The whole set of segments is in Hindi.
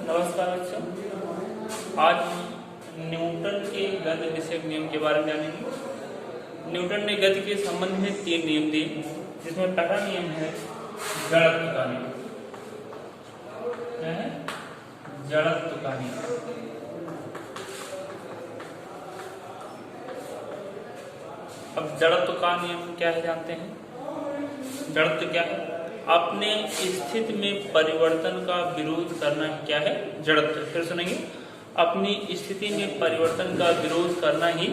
नमस्कार बच्चों, आज हम न्यूटन के गति विषयक नियम के बारे में जानेंगे। न्यूटन ने गति के संबंध में 3 नियम दिए, जिसमें पहला नियम है जड़त्व का नियम। क्या है? जड़त्व का नियम। अब जड़त्व का नियम क्या है जानते हैं? जड़त्व क्या है? अपने स्थिति में परिवर्तन का विरोध करना ही क्या है? जड़त्व। फिर सुनेंगे, अपनी स्थिति में परिवर्तन का विरोध करना ही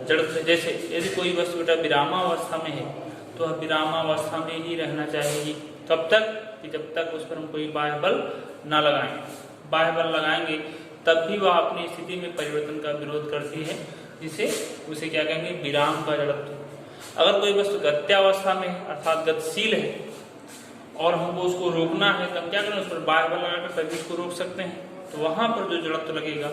जड़त्व। जैसे यदि कोई वस्तु बेटा विरामावस्था में है तो वह विरामावस्था में ही रहना चाहिए। कब तक? कि जब तक उस पर हम कोई बाह्य बल न लगाएं। बाह्य बल लगाएंगे तब भी वह अपनी स्थिति में परिवर्तन का विरोध करती है, जिसे उसे क्या कहेंगे? विराम का जड़त्व। अगर कोई वस्तु गत्यावस्था में है अर्थात गतिशील है और हमको उसको रोकना है, तब क्या करें? उस पर बाह्य बल लगाकर तभी उसको रोक सकते हैं। तो वहां पर जो जड़त्व लगेगा,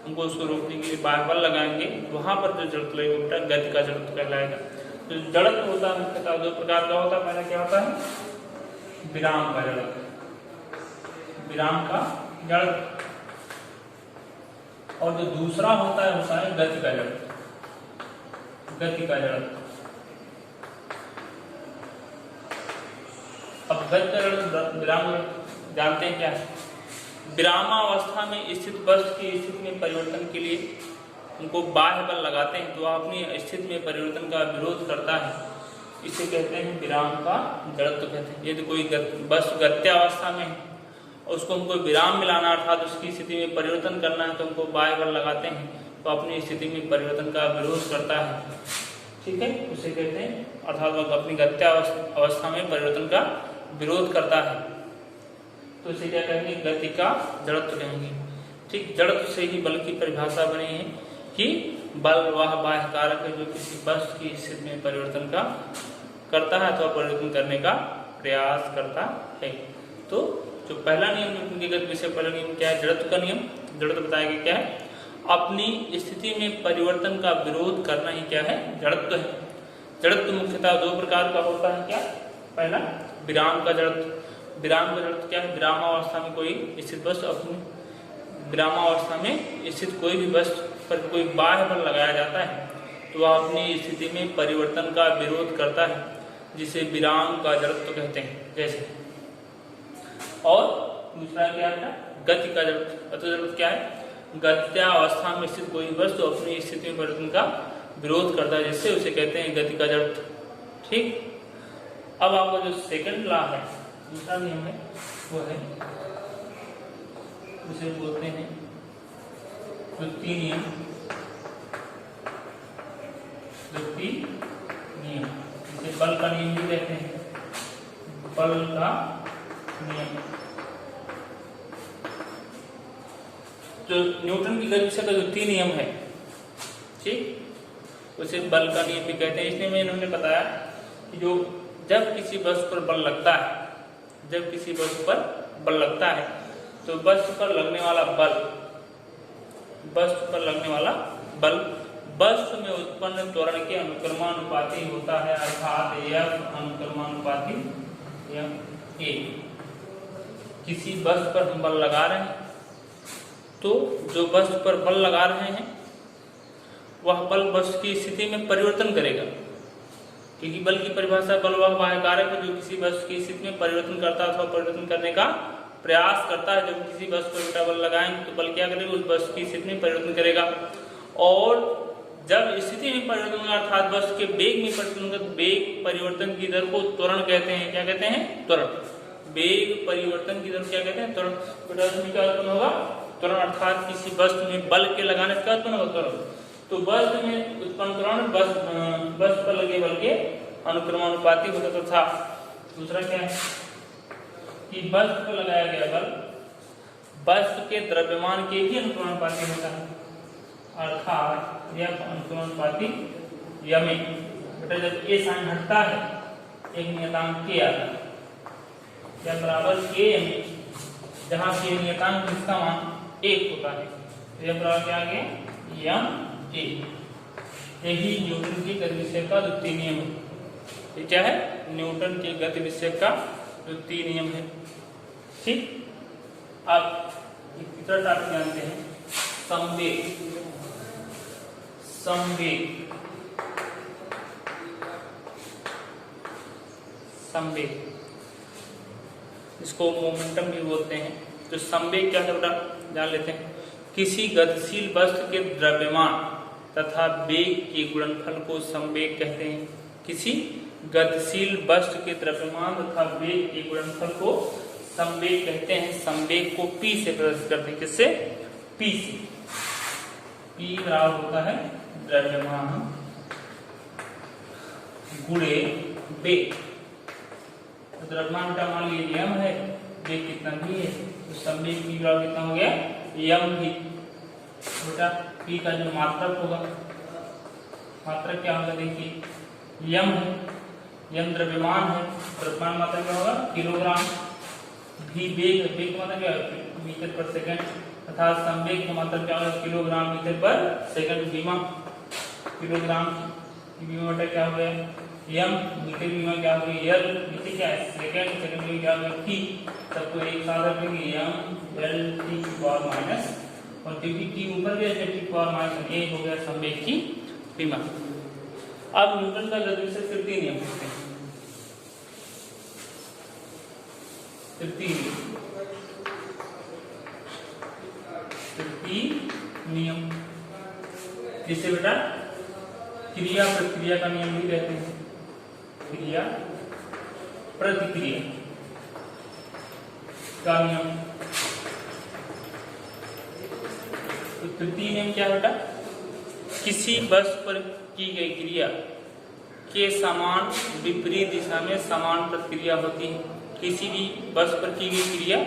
हमको उसको रोकने के लिए बाह्य बल लगाएंगे, वहां पर जो जड़त्व लगेगा बेटा गति का जड़त्व कहलाएगा। तो जड़त्व होता है मुख्यतः 2 प्रकार का होता है। पहला क्या होता है? विराम का जड़त्व। विराम का जड़त्व। और जो दूसरा होता है गति का जड़त्व। गति का जड़त्व। अब गति का जड़त्व, विराम जानते हैं क्या है? विरामावस्था में स्थित वस्तु की स्थिति में परिवर्तन के लिए उनको बाह्य बल लगाते हैं तो अपनी स्थिति में परिवर्तन का विरोध करता है। इसे कहते हैं विराम का जड़त्व कहते हैं। यदि कोई वस्तु गत्यावस्था में है और उसको हमको विराम मिलाना अर्थात उसकी स्थिति में परिवर्तन करना है तो हमको बाह्य बल लगाते हैं तो अपनी स्थिति में परिवर्तन का विरोध करता है। ठीक है, उसे कहते हैं अर्थात वह अपनी गत्यावस्था में परिवर्तन का विरोध करता है तो इसे क्या कहेंगे? गति का जड़त्व कहेंगे। ठीक, जड़त्व से ही बल की परिभाषा बनी है कि बल वह बाह्य कारक है जो किसी वस्तु की स्थिति में परिवर्तन का करता है अथवा परिवर्तन करने का प्रयास करता है। तो जो पहला नियम न्यूटन के गति विषय पहला नियम क्या है? जड़त्व का नियम। जड़त्व बताएगा क्या है? अपनी स्थिति में परिवर्तन का विरोध करना ही क्या है? जड़त्व है। जड़त्व मुख्यतः 2 प्रकार का होता है। क्या? पहला विराम का जड़त्व। विराम का जड़त्व क्या है? विरामावस्था में कोई स्थित वस्तु अपनी विरामावस्था में स्थित कोई भी वस्तु पर कोई बाह्य बल लगाया जाता है तो वह अपनी स्थिति में परिवर्तन का विरोध करता है, जिसे विराम का जड़त्व कहते हैं। जैसे और दूसरा क्या है? गति का जड़त्व। गति जड़त्व क्या है? गत्यावस्था में स्थित कोई वस्तु अपनी स्थिति में परिवर्तन का विरोध करता है, जिससे उसे कहते हैं गति का जड़त्व। ठीक, अब आपका जो सेकंड लॉ है, दूसरा नियम है, वो है उसे बोलते हैं द्वितीय नियम। द्वितीय नियम जिसे बल का नियम भी कहते हैं। बल का नियम जो न्यूटन की गति का द्वितीय नियम है, ठीक, उसे बल का नियम भी कहते हैं। इसलिए मैं इन्होंने बताया कि जो जब किसी वस्तु पर बल लगता है, जब किसी वस्तु पर बल लगता है तो वस्तु पर लगने वाला बल, वस्तु पर लगने वाला बल वस्तु में उत्पन्न त्वरण के अनुक्रमानुपाती होता है, अर्थात F अनुक्रमानुपाती F A। किसी वस्तु पर हम बल लगा रहे हैं तो जो वस्तु पर बल लगा रहे हैं वह बल वस्तु की स्थिति में परिवर्तन करेगा, क्योंकि बल की परिभाषा बल वह बाह्य कारक है जो किसी वस्तु की स्थिति में परिवर्तन करता है अथवा परिवर्तन करने का प्रयास करता है। जब किसी वस्तु पर बेटा बल लगाएंगे तो बल क्या करेगा? उस वस्तु की स्थिति में परिवर्तन करेगा। और जब स्थिति में परिवर्तन होगा अर्थात वस्तु के वेग में परिवर्तन होगा तो वेग परिवर्तन की दर को त्वरण कहते हैं। क्या कहते हैं? त्वरण। वेग परिवर्तन की दर क्या कहते हैं? त्वरण। बेटा इसमें क्या उत्पन्न होगा? त्वरण, अर्थात किसी वस्तु में बल के लगाने से क्या उत्पन्न होगा? त्वरण। तो वस्तु में उत्पन्न त्वरण वस्तु पर लगे बल के अनुक्रमानुपाती होता था। दूसरा क्या है कि वस्तु पर लगाया गया बल वस्तु के द्रव्यमान के ही अनुक्रमानुपाती होता है, अर्थात यह अनुक्रमानुपाती यमी। बेटा जब ए साइन हटता है एक नियतांक के आता है, या बराबर के यमी, जहां के नियतांक जिसका मान 1 होता है, तो यह बराबर क्या आ गया? यम ए। यही न्यूटन की गति विषय का द्वितीय नियम है। ये क्या है? न्यूटन के गति विषय का द्वितीय नियम है। ठीक, अब तीसरा टॉपिक जानते हैं संवेग। संवेग संवेग इसको मोमेंटम भी बोलते हैं। तो संवेग क्या है बेटा जान लेते हैं। किसी गतिशील वस्तु के द्रव्यमान तथा वेग के गुणनफल को संवेग कहते हैं। किसी गतिशील वस्तु के द्रव्यमान तथा वेग के गुणनफल को संवेग कहते हैं। संवेग को P से प्रदर्शित करते हैं। किससे? P से। P बराबर होता है द्रव्यमान गुणे वेग। तो द्रव्यमान का मान लीजिए m है, वेग कितना भी है, तो संवेग P बराबर कितना हो गया m भी। बेटा P का जो मात्रक होगा, मात्रक क्या होगा देखिए m है, m द्रव्यमान है, द्रव्यमान मात्रक क्या होगा किलोग्राम। भी वेग, वेग का मतलब क्या है मीटर पर सेकंड, तथा संवेग का मतलब क्या होगा किलोग्राम मीटर पर सेकंड। बीमा किलोग्राम बीमा बटा क्या हो गया m, मीटर बीमा क्या हो गया l, मीटर क्या है सेकंड, सेकंड में क्या हो गया t। सबको एक साथ रखेंगे m l t की पावर माइनस, और क्योंकि t ऊपर गया है t की पावर माइनस 1 हो गया संवेग की बीमा। अब न्यूटन का गति से तृतीय नियम पूछते हैं। तृतीय नियम जिसे बेटा क्रिया प्रतिक्रिया का नियम भी कहते हैं। क्रिया प्रतिक्रिया का नियम। तो तृतीय नियम क्या है बेटा? किसी वस्तु पर की गई क्रिया के समान विपरीत दिशा में समान प्रतिक्रिया होती है। किसी भी वस्तु पर की गई क्रिया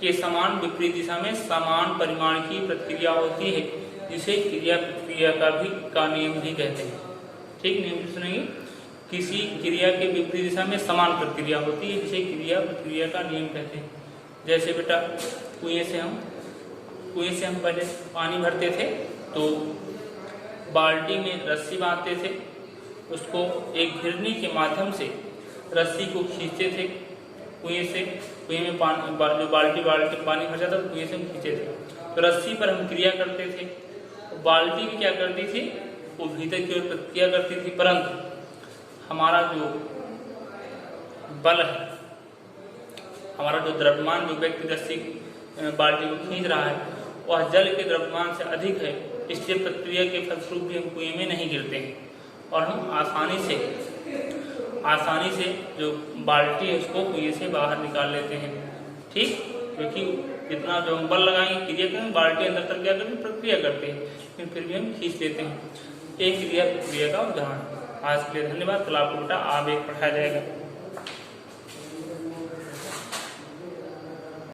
के समान विपरीत दिशा में समान परिमाण की प्रतिक्रिया होती है, जिसे क्रिया प्रतिक्रिया का नियम भी कहते हैं। ठीक, नियम भी सुनेंगे। किसी क्रिया के विपरीत दिशा में समान प्रतिक्रिया होती है, जिसे क्रिया प्रतिक्रिया का नियम कहते हैं। जैसे बेटा कुएं से हम पहले पानी भरते थे, तो बाल्टी में रस्सी बांधते थे, उसको एक घिरनी के माध्यम से रस्सी को खींचते थे कुएं से। कुएं में पानी जो बाल्टी पानी भर जाता तो कुएं से हम खींचे थे, तो रस्सी पर हम क्रिया करते थे। तो बाल्टी भी क्या करती थी, वो भीतर की ओर प्रतिक्रिया करती थी, परंतु हमारा जो बल है, हमारा जो द्रव्यमान जो व्यक्ति रस्सी बाल्टी को खींच रहा है, वह जल के द्रव्यमान से अधिक है, इसलिए प्रतिक्रिया के फलस्वरूप भी हम कुएं में नहीं गिरते हैं, और हम आसानी से जो बाल्टी है उसको कुएं से बाहर निकाल लेते हैं। ठीक, क्योंकि जितना जो हम बल लगाएंगे क्रिया करेंगे, बाल्टी अंदर तक क्या करते हैं प्रक्रिया करते हैं, लेकिन फिर भी हम खींच लेते हैं। एक क्रिया प्रक्रिया का उदाहरण। आज के लिए धन्यवाद। कल आपको बेटा आगे पढ़ाया जाएगा।